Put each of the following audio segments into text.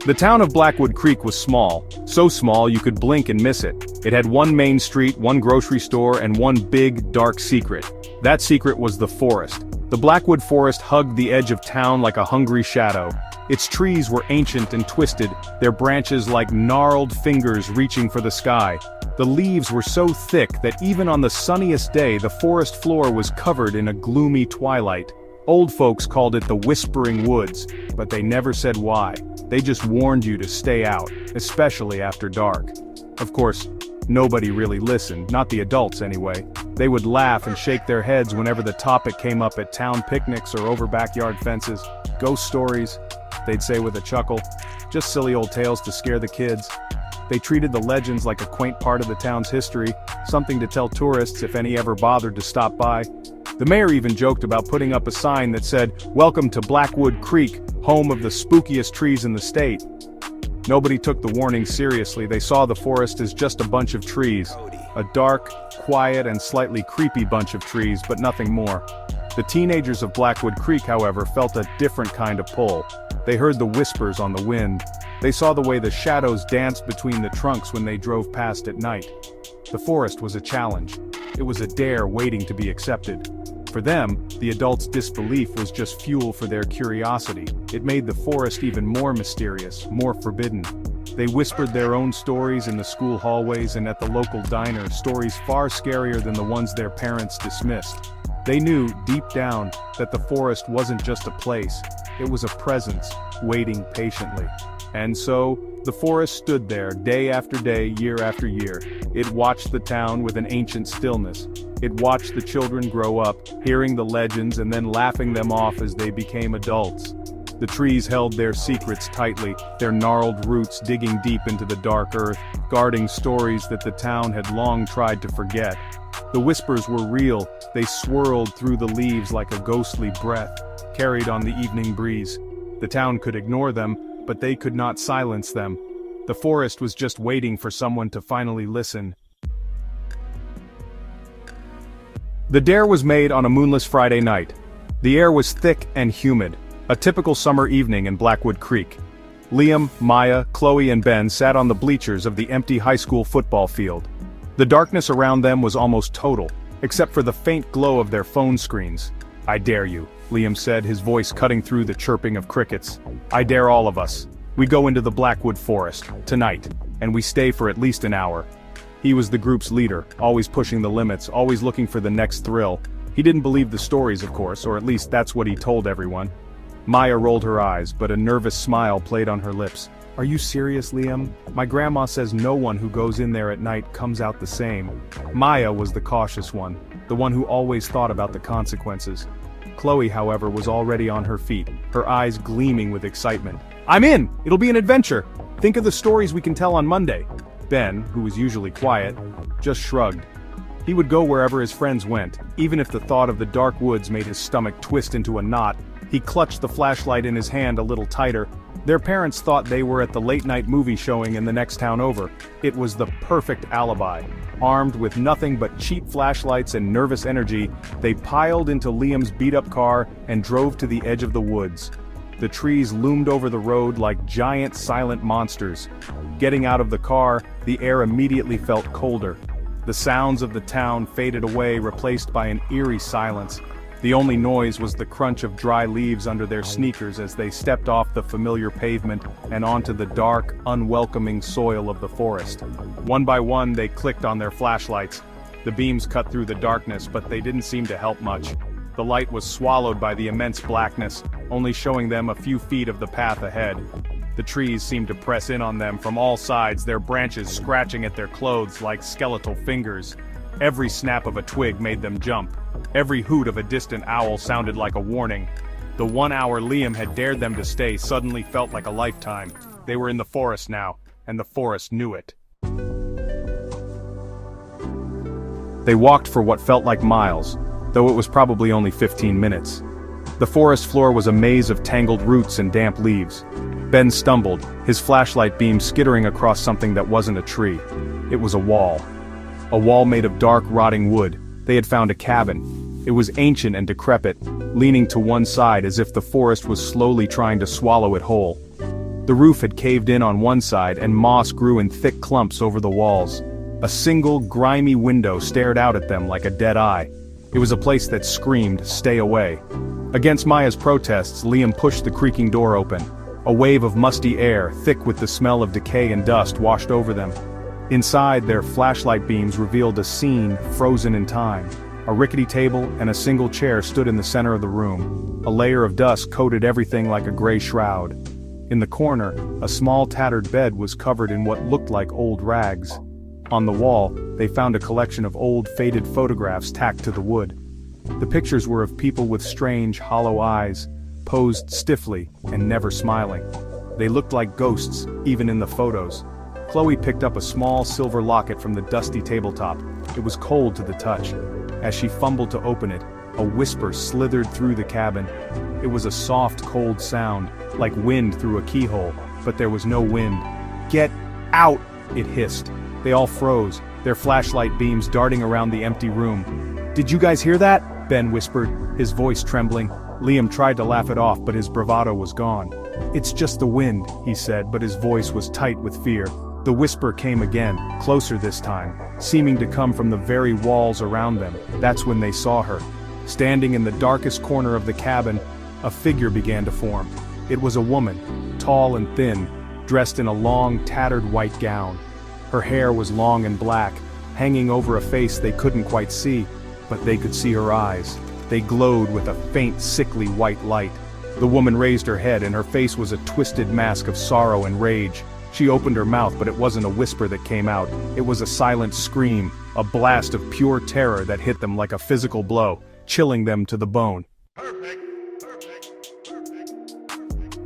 The town of Blackwood Creek was small, so small you could blink and miss it. It had one main street, one grocery store, and one big, dark secret. That secret was the forest. The Blackwood Forest hugged the edge of town like a hungry shadow. Its trees were ancient and twisted, their branches like gnarled fingers reaching for the sky. The leaves were so thick that even on the sunniest day the forest floor was covered in a gloomy twilight. Old folks called it the Whispering Woods, but they never said why. They just warned you to stay out, especially after dark. Of course, nobody really listened, not the adults anyway. They would laugh and shake their heads whenever the topic came up at town picnics or over backyard fences. Ghost stories, they'd say with a chuckle. Just silly old tales to scare the kids. They treated the legends like a quaint part of the town's history, something to tell tourists if any ever bothered to stop by. The mayor even joked about putting up a sign that said, "Welcome to Blackwood Creek, home of the spookiest trees in the state." Nobody took the warning seriously. They saw the forest as just a bunch of trees. A dark, quiet, and slightly creepy bunch of trees, but nothing more. The teenagers of Blackwood Creek, however, felt a different kind of pull. They heard the whispers on the wind. They saw the way the shadows danced between the trunks when they drove past at night. The forest was a challenge. It was a dare waiting to be accepted. For them, the adults' disbelief was just fuel for their curiosity. It made the forest even more mysterious, more forbidden. They whispered their own stories in the school hallways and at the local diner, stories far scarier than the ones their parents dismissed. They knew, deep down, that the forest wasn't just a place, it was a presence, waiting patiently. And so, the forest stood there, day after day, year after year. It watched the town with an ancient stillness. It watched the children grow up, hearing the legends and then laughing them off as they became adults. The trees held their secrets tightly, their gnarled roots digging deep into the dark earth, guarding stories that the town had long tried to forget. The whispers were real, they swirled through the leaves like a ghostly breath, carried on the evening breeze. The town could ignore them, but they could not silence them. The forest was just waiting for someone to finally listen. The dare was made on a moonless Friday night. The air was thick and humid, a typical summer evening in Blackwood Creek. Liam, Maya, Chloe and Ben sat on the bleachers of the empty high school football field. The darkness around them was almost total, except for the faint glow of their phone screens. "I dare you," Liam said, his voice cutting through the chirping of crickets. "I dare all of us. We go into the Blackwood Forest, tonight, and we stay for at least an hour." He was the group's leader, always pushing the limits, always looking for the next thrill. He didn't believe the stories, of course, or at least that's what he told everyone. Maya rolled her eyes, but a nervous smile played on her lips. "Are you serious, Liam? My grandma says no one who goes in there at night comes out the same." Maya was the cautious one, the one who always thought about the consequences. Chloe, however, was already on her feet, her eyes gleaming with excitement. "I'm in! It'll be an adventure! Think of the stories we can tell on Monday." Ben, who was usually quiet, just shrugged. He would go wherever his friends went, even if the thought of the dark woods made his stomach twist into a knot. He clutched the flashlight in his hand a little tighter. Their parents thought they were at the late-night movie showing in the next town over. It was the perfect alibi. Armed with nothing but cheap flashlights and nervous energy, they piled into Liam's beat-up car and drove to the edge of the woods. The trees loomed over the road like giant silent monsters. Getting out of the car, the air immediately felt colder. The sounds of the town faded away, replaced by an eerie silence. The only noise was the crunch of dry leaves under their sneakers as they stepped off the familiar pavement and onto the dark, unwelcoming soil of the forest. One by one, they clicked on their flashlights. The beams cut through the darkness, but they didn't seem to help much. The light was swallowed by the immense blackness, only showing them a few feet of the path ahead. The trees seemed to press in on them from all sides, their branches scratching at their clothes like skeletal fingers. Every snap of a twig made them jump. Every hoot of a distant owl sounded like a warning. The 1 hour Liam had dared them to stay suddenly felt like a lifetime. They were in the forest now, and the forest knew it. They walked for what felt like miles, though it was probably only 15 minutes. The forest floor was a maze of tangled roots and damp leaves. Ben stumbled, his flashlight beam skittering across something that wasn't a tree. It was a wall. A wall made of dark, rotting wood. They had found a cabin. It was ancient and decrepit, leaning to one side as if the forest was slowly trying to swallow it whole. The roof had caved in on one side and moss grew in thick clumps over the walls. A single, grimy window stared out at them like a dead eye. It was a place that screamed, "Stay away." Against Maya's protests, Liam pushed the creaking door open. A wave of musty air, thick with the smell of decay and dust, washed over them. Inside, their flashlight beams revealed a scene frozen in time. A rickety table and a single chair stood in the center of the room. A layer of dust coated everything like a gray shroud. In the corner, a small tattered bed was covered in what looked like old rags. On the wall, they found a collection of old, faded photographs tacked to the wood. The pictures were of people with strange, hollow eyes, posed stiffly and never smiling. They looked like ghosts, even in the photos. Chloe picked up a small silver locket from the dusty tabletop. It was cold to the touch. As she fumbled to open it, a whisper slithered through the cabin. It was a soft, cold sound, like wind through a keyhole, but there was no wind. "Get out!" it hissed. They all froze, their flashlight beams darting around the empty room. "Did you guys hear that?" Ben whispered, his voice trembling. Liam tried to laugh it off, but his bravado was gone. "It's just the wind," he said, but his voice was tight with fear. The whisper came again, closer this time, seeming to come from the very walls around them. That's when they saw her. Standing in the darkest corner of the cabin, a figure began to form. It was a woman, tall and thin, dressed in a long, tattered white gown. Her hair was long and black, hanging over a face they couldn't quite see, but they could see her eyes. They glowed with a faint, sickly white light. The woman raised her head and her face was a twisted mask of sorrow and rage. She opened her mouth, but it wasn't a whisper that came out. It was a silent scream, a blast of pure terror that hit them like a physical blow, chilling them to the bone.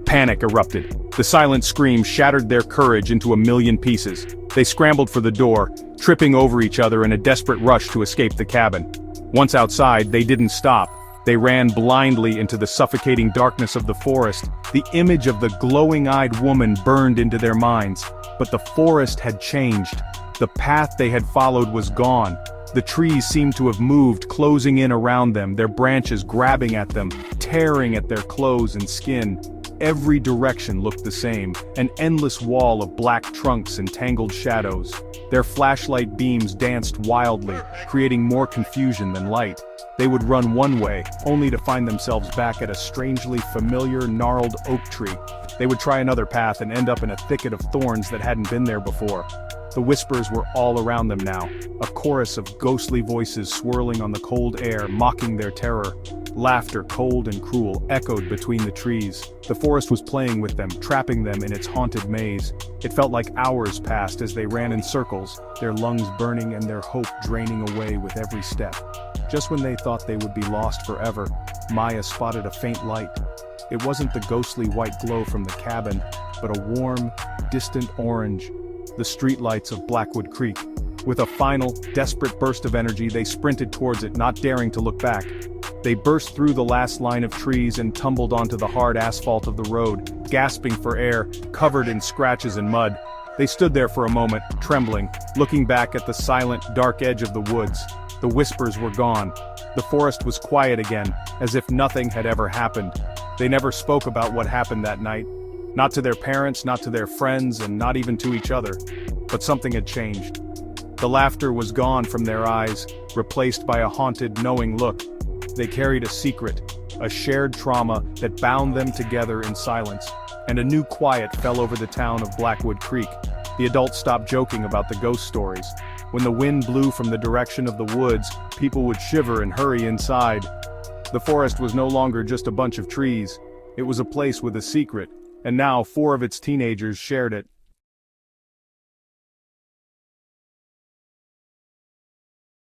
Panic erupted. The silent scream shattered their courage into a million pieces. They scrambled for the door, tripping over each other in a desperate rush to escape the cabin. Once outside, they didn't stop. They ran blindly into the suffocating darkness of the forest. The image of the glowing-eyed woman burned into their minds. But the forest had changed. The path they had followed was gone. The trees seemed to have moved, closing in around them, their branches grabbing at them, tearing at their clothes and skin. Every direction looked the same, an endless wall of black trunks and tangled shadows. Their flashlight beams danced wildly, creating more confusion than light. They would run one way, only to find themselves back at a strangely familiar gnarled oak tree. They would try another path and end up in a thicket of thorns that hadn't been there before. The whispers were all around them now, a chorus of ghostly voices swirling on the cold air, mocking their terror. Laughter, cold and cruel, echoed between the trees. The forest was playing with them, trapping them in its haunted maze. It felt like hours passed as they ran in circles, their lungs burning and their hope draining away with every step. Just when they thought they would be lost forever, Maya spotted a faint light. It wasn't the ghostly white glow from the cabin, but a warm, distant orange. The streetlights of Blackwood Creek. With a final, desperate burst of energy, they sprinted towards it, not daring to look back. They burst through the last line of trees and tumbled onto the hard asphalt of the road, gasping for air, covered in scratches and mud. They stood there for a moment, trembling, looking back at the silent, dark edge of the woods. The whispers were gone. The forest was quiet again, as if nothing had ever happened. They never spoke about what happened that night. Not to their parents, not to their friends, and not even to each other. But something had changed. The laughter was gone from their eyes, replaced by a haunted, knowing look. They carried a secret, a shared trauma that bound them together in silence, and a new quiet fell over the town of Blackwood Creek. The adults stopped joking about the ghost stories. When the wind blew from the direction of the woods, people would shiver and hurry inside. The forest was no longer just a bunch of trees. It was a place with a secret, and now 4 of its teenagers shared it.